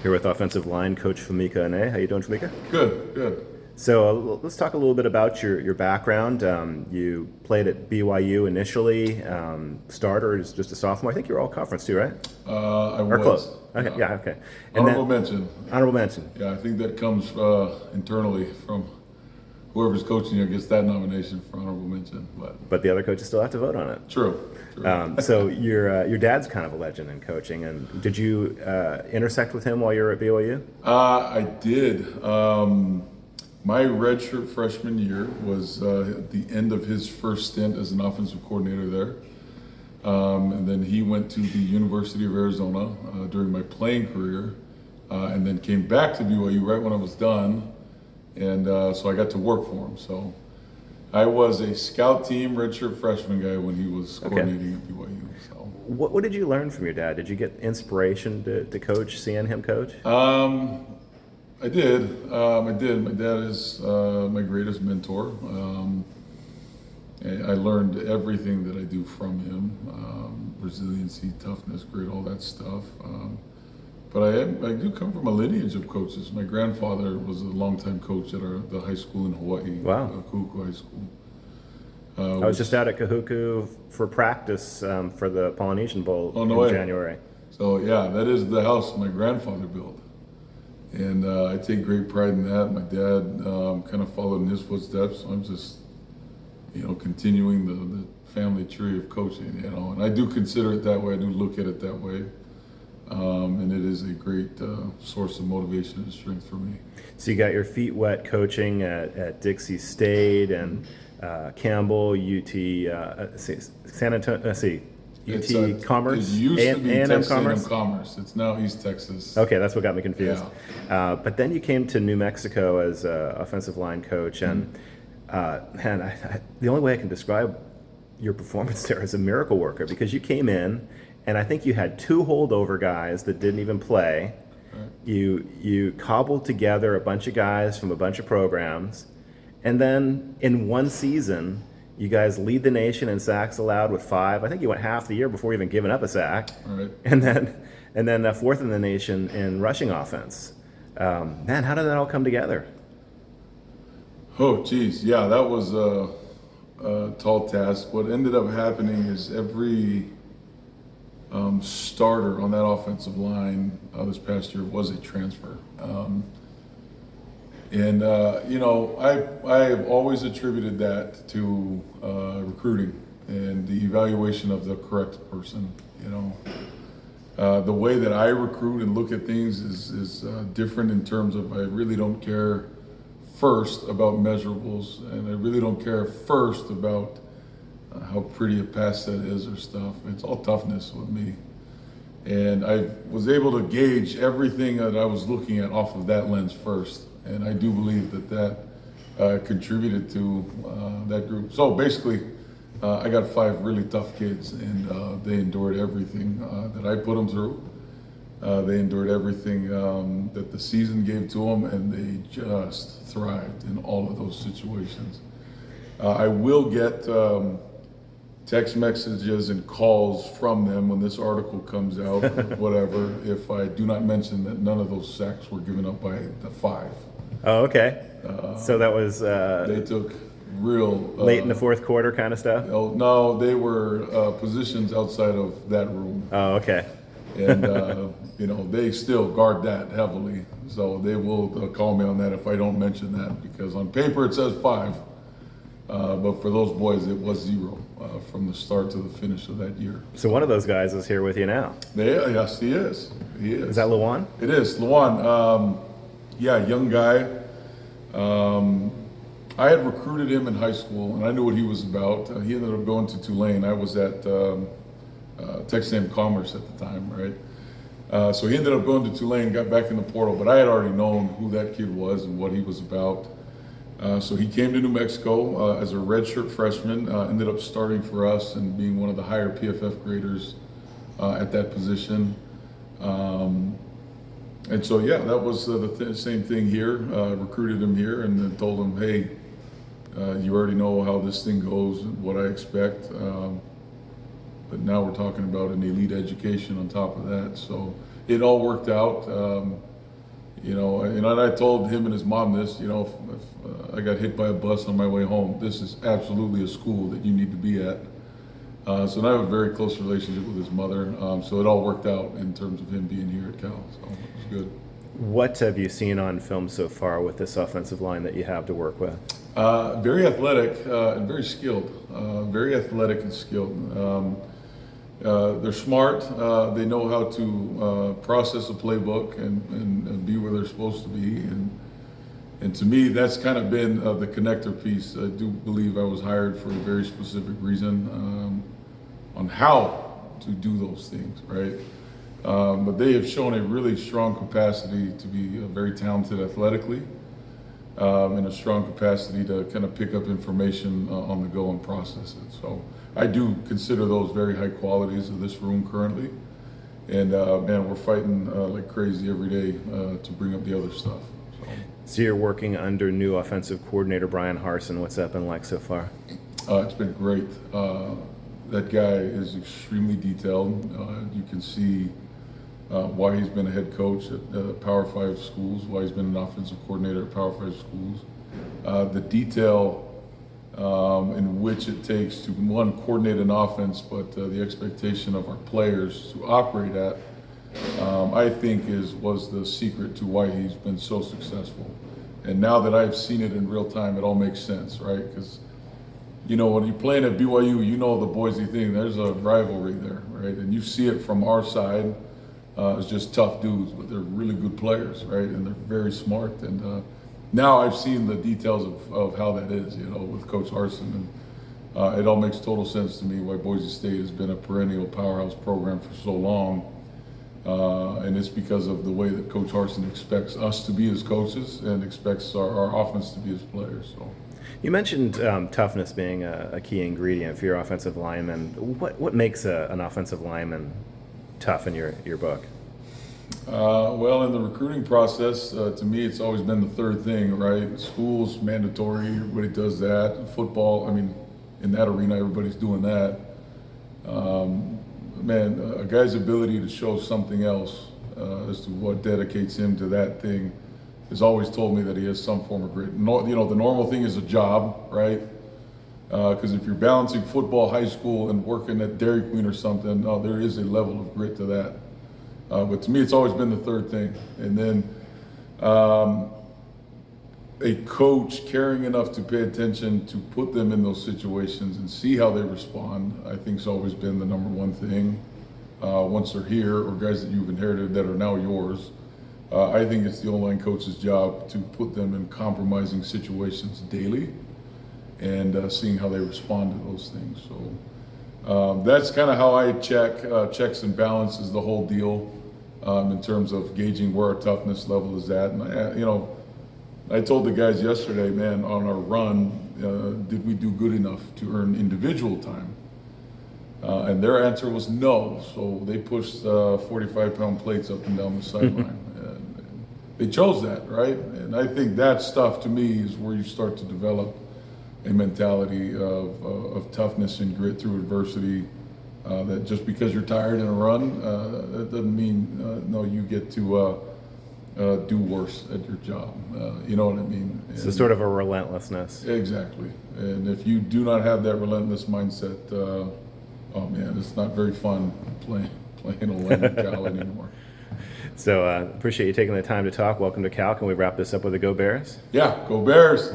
Here with offensive line coach Famika Anae. How you doing, Famika? Good, good. So let's talk a little bit about your background. You played at BYU initially, starter as just a sophomore. I think you were all conference too, right? I Or was. close. Okay, yeah, okay. And Honorable mention. honorable mention. Yeah, I think that comes internally from whoever's coaching you gets that nomination for honorable mention. But the other coaches still have to vote on it. True. So your dad's kind of a legend in coaching. And did you intersect with him while you were at BYU? I did. My redshirt freshman year was at the end of his first stint as an offensive coordinator there. And then he went to the University of Arizona during my playing career, and then came back to BYU right when I was done. And so I got to work for him. So I was a scout team redshirt freshman guy when he was coordinating at BYU. So What did you learn from your dad? Did you get inspiration to coach, seeing him coach? I did. I did. My dad is my greatest mentor. I learned everything that I do from him: resiliency, toughness, grit, all that stuff. But I do come from a lineage of coaches. My grandfather was a longtime coach at the high school in Hawaii. Wow. Kahuku High School. I was just out at Kahuku for practice for the Polynesian Bowl in January. So yeah, that is the house my grandfather built. And I take great pride in that. My dad kind of followed in his footsteps. So I'm just, continuing the family tree of coaching, and I do consider it that way. I do look at it that way. And it is a great source of motivation and strength for me. So you got your feet wet coaching at Dixie State and Campbell, UT, San Antonio, UT Commerce, It used to be A&M Texas Commerce? A&M Commerce. It's now East Texas. Okay, that's what got me confused. Yeah. But then you came to New Mexico as offensive line coach, and the only way I can describe your performance there is a miracle worker, because you came in, and I think you had 2 holdover guys that didn't even play. Right. You cobbled together a bunch of guys from a bunch of programs, and then in one season, you guys lead the nation in sacks allowed with 5. I think you went half the year before even giving up a sack. Right. And then fourth in the nation in rushing offense. Man, how did that all come together? Oh, geez. Yeah, that was a tall task. What ended up happening is every starter on that offensive line this past year was a transfer. I have always attributed that to recruiting and the evaluation of the correct person. The way that I recruit and look at things is different in terms of, I really don't care first about measurables, and I really don't care first about how pretty a pass set is or stuff. It's all toughness with me. And I was able to gauge everything that I was looking at off of that lens first. And I do believe that contributed to that group. So basically, I got 5 really tough kids, and they endured everything that I put them through. They endured everything that the season gave to them, and they just thrived in all of those situations. I will get text messages and calls from them when this article comes out, or whatever, if I do not mention that none of those sacks were given up by the 5. Oh, okay. So that was They took real late in the fourth quarter kind of stuff? Oh, no, they were positions outside of that room. Oh, okay. And they still guard that heavily, so they will call me on that if I don't mention that, because on paper it says 5, but for those boys it was 0 from the start to the finish of that year. So one of those guys is here with you now. Yes, he is. He is. Is that Luan? It is Luan. Young guy. I had recruited him in high school, and I knew what he was about. He ended up going to Tulane. I was at Texas A&M Commerce at the time, right? So he ended up going to Tulane, got back in the portal, but I had already known who that kid was and what he was about. So he came to New Mexico as a redshirt freshman, ended up starting for us and being one of the higher PFF graders at that position. And so, that was the same thing here. Recruited him here and then told him, hey, you already know how this thing goes and what I expect. But now we're talking about an elite education on top of that. So it all worked out. You know, and I told him and his mom this, you know, if I got hit by a bus on my way home, this is absolutely a school that you need to be at. So I have a very close relationship with his mother. So it all worked out in terms of him being here at Cal. So it was good. What have you seen on film so far with this offensive line that you have to work with? Very athletic and very skilled. Very athletic and skilled. They're smart. They know how to process a playbook and be where they're supposed to be. And to me, that's kind of been the connector piece. I do believe I was hired for a very specific reason on how to do those things, right? But they have shown a really strong capacity to be very talented athletically, and a strong capacity to kind of pick up information on the go and process it. So I do consider those very high qualities of this room currently. And man, we're fighting like crazy every day to bring up the other stuff. So you're working under new offensive coordinator Brian Harson. What's that been like so far? It's been great. That guy is extremely detailed. You can see why he's been a head coach at Power 5 schools, why he's been an offensive coordinator at Power 5 schools. The detail in which it takes to, one, coordinate an offense, but the expectation of our players to operate at, I think was the secret to why he's been so successful. And now that I've seen it in real time, it all makes sense, right? Because, you know, when you're playing at BYU, you know the Boise thing, there's a rivalry there, right? And you see it from our side. It's just tough dudes, but they're really good players, right? And they're very smart. And now I've seen the details of how that is, you know, with Coach Harson. And it all makes total sense to me why Boise State has been a perennial powerhouse program for so long. And it's because of the way that Coach Harson expects us to be his coaches and expects our offense to be his players. So. You mentioned toughness being a key ingredient for your offensive lineman. What makes an offensive lineman tough in your book? Well, in the recruiting process, to me, it's always been the third thing, right? School's mandatory, everybody does that. Football, I mean, in that arena, everybody's doing that. Man, a guy's ability to show something else as to what dedicates him to that thing has always told me that he has some form of grit. No, you know, the normal thing is a job, right? Because if you're balancing football, high school, and working at Dairy Queen or something, there is a level of grit to that. But to me, it's always been the third thing. And then a coach caring enough to pay attention to put them in those situations and see how they respond, I think has always been the number one thing. Once they're here, or guys that you've inherited that are now yours, I think it's the O-line coach's job to put them in compromising situations daily and seeing how they respond to those things. So that's kind of how I checks and balances the whole deal in terms of gauging where our toughness level is at. And I told the guys yesterday, man, on our run, did we do good enough to earn individual time? And their answer was no. So they pushed 45-pound plates up and down the sideline. And they chose that, right? And I think that stuff, to me, is where you start to develop a mentality of toughness and grit through adversity. That just because you're tired in a run, that doesn't mean no, you get to do worse at your job. You know what I mean? So sort of a relentlessness. Exactly. And if you do not have that relentless mindset, oh man, it's not very fun playing O-line at Cal anymore. So appreciate you taking the time to talk. Welcome to Cal. Can we wrap this up with a Go Bears? Yeah, go Bears.